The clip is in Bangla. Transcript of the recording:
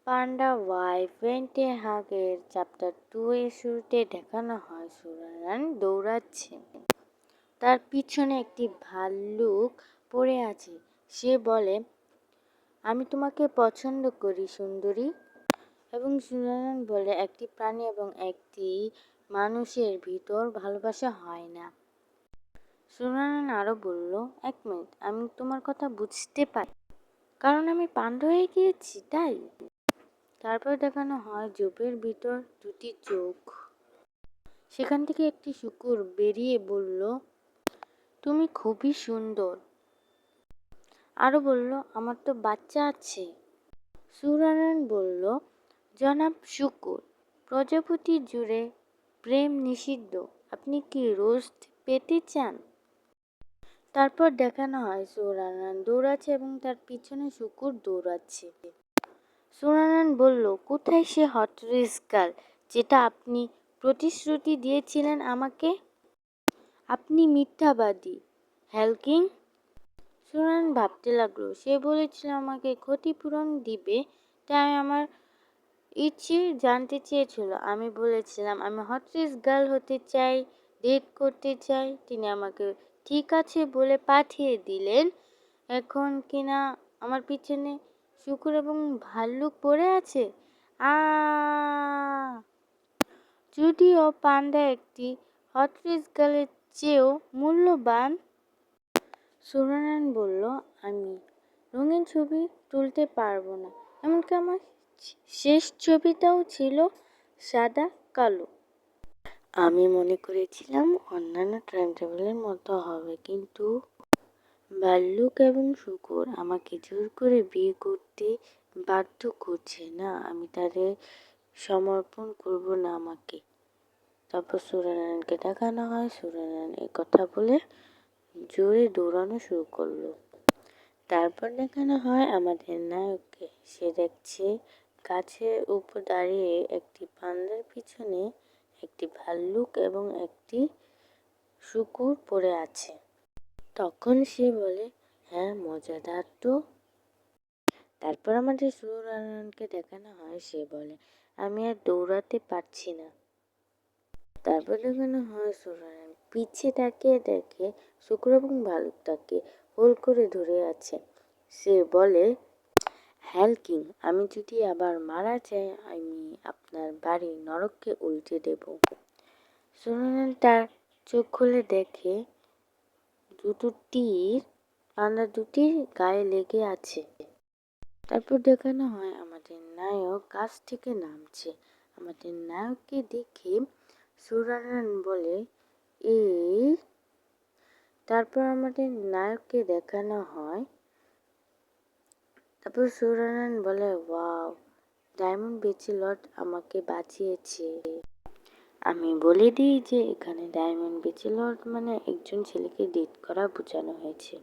পান্ডা ওয়াইফ ওয়েন্ট এ হাগের চ্যাপ্টার 2 এর শুরুতে দেখানো হয় সুরানান দৌড়াচ্ছে। তার পিছনে একটি ভাল্লুক পড়ে আছে। সে বলে, আমি তোমাকে পছন্দ করি সুন্দরী। এবং সুরানান বলে, একটি প্রাণী এবং একটি মানুষের ভিতর ভালোবাসা হয় না। সুরানান আরো বলল, এক মিনিট, আমি তোমার কথা বুঝতে পারি, কারণ আমি পান্ডা হয়ে গিয়েছি তাই। তারপর দেখানো হয় ঝোপের ভিতর দুটি চোখ। সেখান থেকে একটি শূকর বেরিয়ে বলল, তুমি খুবই সুন্দর। আরো বলল, আমার তো বাচ্চা আছে। সুরানান বলল, জনাব শূকর, প্রজাপতি জুড়ে প্রেম নিষিদ্ধ, আপনি কি রোস্ট পেতে চান? তারপর দেখানো হয় সুরানান দৌড়াচ্ছে এবং তার পিছনে শূকর দৌড়াচ্ছে। সুরানান বলল, কোথায় সে হটরিস গার্ল যেটা আপনি প্রতিশ্রুতি দিয়েছিলেন আমাকে? আপনি মিথ্যাবাদী, হ্যালকিং। সুরানান ভাবতে লাগলো, সে বলেছিল আমাকে ক্ষতিপূরণ দিবে, তাই আমার ইচ্ছে জানতে চেয়েছিল। আমি বলেছিলাম আমি হটরিস গার্ল হতে চাই, ডেট করতে চাই। তিনি আমাকে ঠিক আছে বলে পাঠিয়ে দিলেন। এখন কিনা আমার পিছনে শূকর এবং ভাল্লুক পড়ে আছে। যদিও পান্ডা একটি হটরিস গার্লের চেয়েও মূল্যবান। সুরানান বলল, আমি রঙিন ছবি তুলতে পারবো না, এমনকি আমার শেষ ছবিটাও ছিল সাদা কালো। আমি মনে করেছিলাম অন্যান্য টাইম ট্রাভেলের মতো হবে, কিন্তু ভাল্লুক এবং শূকর আমাকে জোর করে বিয়ে করতে বাধ্য করছে। না, আমি তাদের সমর্পণ করব না আমাকে। তারপর সুরানানকে দেখানো হয়। সুরানান এ কথা বলে জোরে দৌড়ানো শুরু করলো। তারপর দেখানো হয় আমাদের নায়ককে। সে দেখছে গাছের উপর দাঁড়িয়ে একটি পান্ডার পিছনে একটি ভাল্লুক এবং একটি শূকর পড়ে আছে। তখন সে বলে, হ্যাঁ, মজাদার তো। তারপর আমাদের সুরানানকে দেখানো হয়। সে বলে, আমি আর দৌড়াতে পারছি না। তারপর দেখানো হয় সুরানান পিছে তাকিয়ে দেখে শূকর এবং ভাল্লুক তাকে হোল করে ধরে আছে। সে বলে, হ্যালকিং, আমি যদি আবার মারা যাই, আমি আপনার বাড়ি নরককে উল্টে দেব। সুরানান তার চোখ খুলে দেখে দুটো তীর পান্ডা দুটির গায়ে লেগে আছে। তারপর দেখানো হয় আমাদের নায়ক গাছ থেকে নামছে। আমাদের নায়ককে দেখে সুরানান বলে, এই। তারপর আমাদের নায়ককে দেখানো হয়। তারপর সুরানান বলে, ওয়াও, ডায়মন্ড বেচেলট আমাকে বাঁচিয়েছে। আমি বলে দিই যে এখানে ডায়মন্ড বেচেলট মানে একজন ছেলেকে ডেট করা বোঝানো হয়েছে।